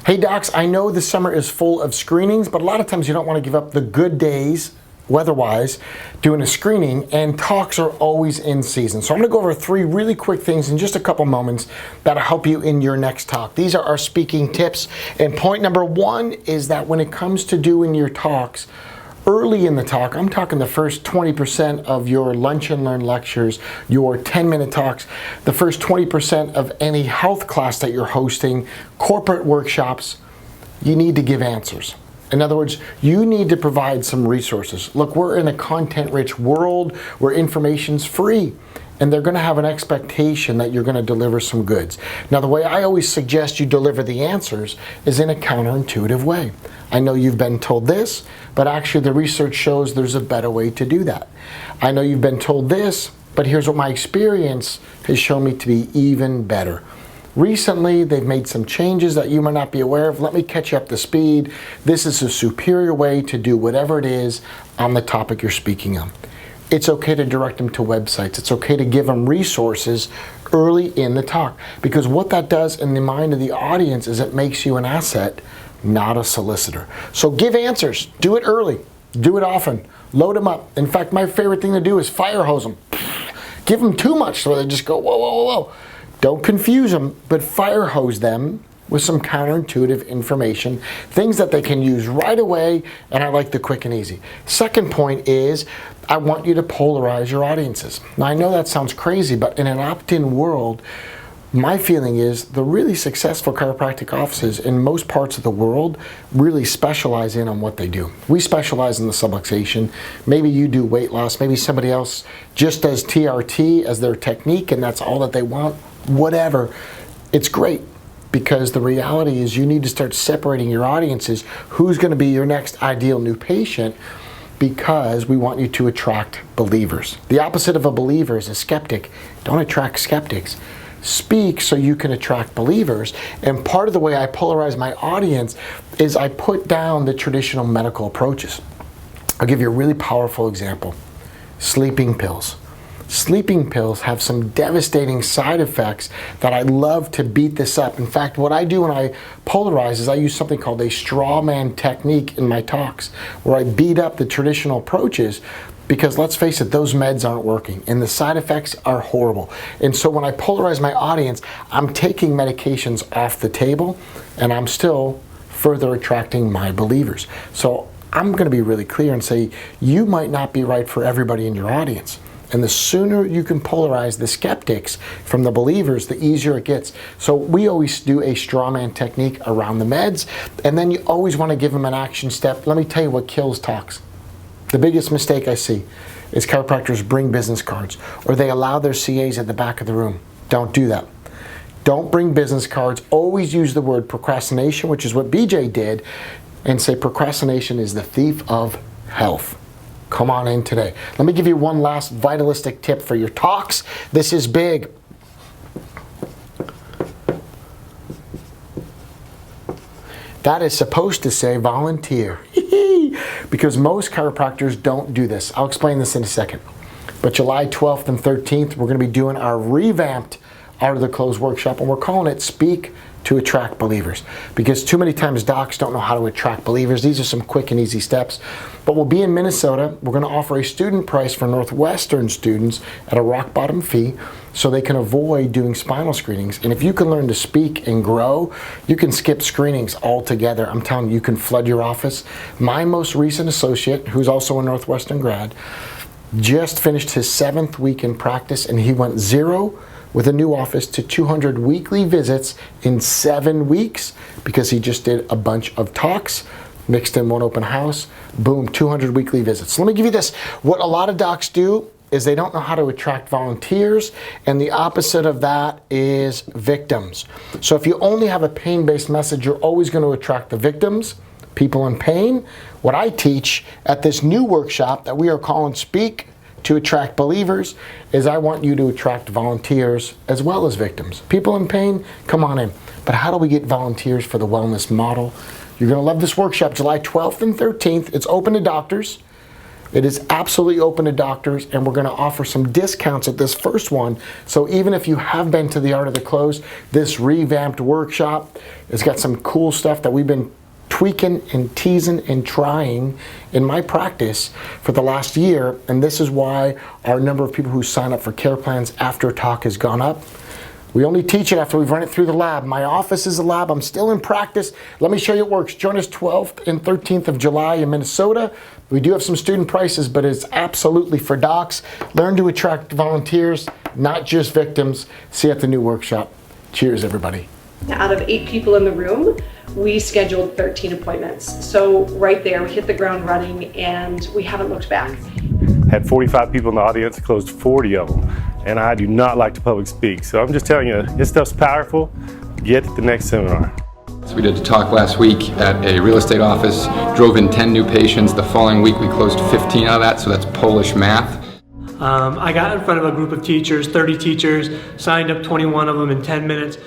Hey docs, I know the summer is full of screenings, but a lot of times you don't want to give up the good days, weather-wise, doing a screening, and talks are always in season. So I'm going to go over 3 really quick things in just a couple moments that'll help you in your next talk. These are our speaking tips, and point number 1 is that when it comes to doing your talks, early in the talk, I'm talking the first 20% of your lunch and learn lectures, your 10-minute talks, the first 20% of any health class that you're hosting, corporate workshops, you need to give answers. In other words, you need to provide some resources. Look, we're in a content-rich world where information's free, and they're going to have an expectation that you're going to deliver some goods. Now, the way I always suggest you deliver the answers is in a counterintuitive way. I know you've been told this, but actually the research shows there's a better way to do that. I know you've been told this, but here's what my experience has shown me to be even better. Recently, they've made some changes that you might not be aware of. Let me catch you up to speed. This is a superior way to do whatever it is on the topic you're speaking on. It's okay to direct them to websites. It's okay to give them resources early in the talk, because what that does in the mind of the audience is it makes you an asset, not a solicitor. So give answers. Do it early. Do it often. Load them up. In fact, my favorite thing to do is fire hose them. Give them too much so they just go, whoa, whoa, whoa, whoa. Don't confuse them, but fire hose them with some counterintuitive information, things that they can use right away, and I like the quick and easy. Second point is, I want you to polarize your audiences. Now, I know that sounds crazy, but in an opt-in world, my feeling is the really successful chiropractic offices in most parts of the world really specialize in on what they do. We specialize in the subluxation. Maybe you do weight loss. Maybe somebody else just does TRT as their technique, and that's all that they want. Whatever. It's great, because the reality is you need to start separating your audiences. Who's going to be your next ideal new patient? Because we want you to attract believers. The opposite of a believer is a skeptic. Don't attract skeptics. Speak so you can attract believers. And part of the way I polarize my audience is I put down the traditional medical approaches. I'll give you a really powerful example. Sleeping pills. Sleeping pills have some devastating side effects that I love to beat this up. In fact, what I do when I polarize is I use something called a straw man technique in my talks, where I beat up the traditional approaches, because let's face it, those meds aren't working and the side effects are horrible. And so when I polarize my audience, I'm taking medications off the table and I'm still further attracting my believers. So I'm going to be really clear and say, you might not be right for everybody in your audience. And the sooner you can polarize the skeptics from the believers, the easier it gets. So we always do a straw man technique around the meds, and then you always want to give them an action step. Let me tell you what kills talks. The biggest mistake I see is chiropractors bring business cards, or they allow their CAs at the back of the room. Don't do that. Don't bring business cards. Always use the word procrastination, which is what BJ did, and say procrastination is the thief of health. Come on in today. Let me give you one last vitalistic tip for your talks. This is big. That is supposed to say volunteer. Because most chiropractors don't do this. I'll explain this in a second. But July 12th and 13th, we're going to be doing our revamped Art of the Close workshop, and we're calling it Speak to Attract Believers, because too many times docs don't know how to attract believers. These are some quick and easy steps. But we'll be in Minnesota. We're going to offer a student price for Northwestern students at a rock bottom fee, so they can avoid doing spinal screenings. And if you can learn to speak and grow, you can skip screenings altogether. I'm telling you, you can flood your office. My most recent associate, who's also a Northwestern grad, just finished his 7th week in practice, and he went 0 with a new office to 200 weekly visits in 7 weeks, because he just did a bunch of talks, mixed in one open house, boom, 200 weekly visits. So let me give you this. What a lot of docs do is they don't know how to attract volunteers, and the opposite of that is victims. So if you only have a pain-based message, you're always going to attract the victims, people in pain. What I teach at this new workshop that we are calling Speak to Attract Believers is I want you to attract volunteers as well as victims. People in pain, come on in. But how do we get volunteers for the wellness model? You're going to love this workshop, July 12th and 13th. It's open to doctors. It is absolutely open to doctors, and we're going to offer some discounts at this first one. So even if you have been to the Art of the Close, this revamped workshop has got some cool stuff that we've been tweaking and teasing and trying in my practice for the last year, and this is why our number of people who sign up for care plans after a talk has gone up. We only teach it after we've run it through the lab. My office is a lab. I'm still in practice. Let me show you it works. Join us 12th and 13th of July in Minnesota. We do have some student prices, but it's absolutely for docs. Learn to attract volunteers, not just victims. See you at the new workshop. Cheers, everybody. Out of 8 people in the room, we scheduled 13 appointments. So right there, we hit the ground running and we haven't looked back. Had 45 people in the audience, closed 40 of them. And I do not like to public speak. So I'm just telling you, this stuff's powerful. Get to the next seminar. So we did a talk last week at a real estate office, drove in 10 new patients. The following week we closed 15 out of that, so that's Polish math. I got in front of a group of teachers, 30 teachers, signed up 21 of them in 10 minutes.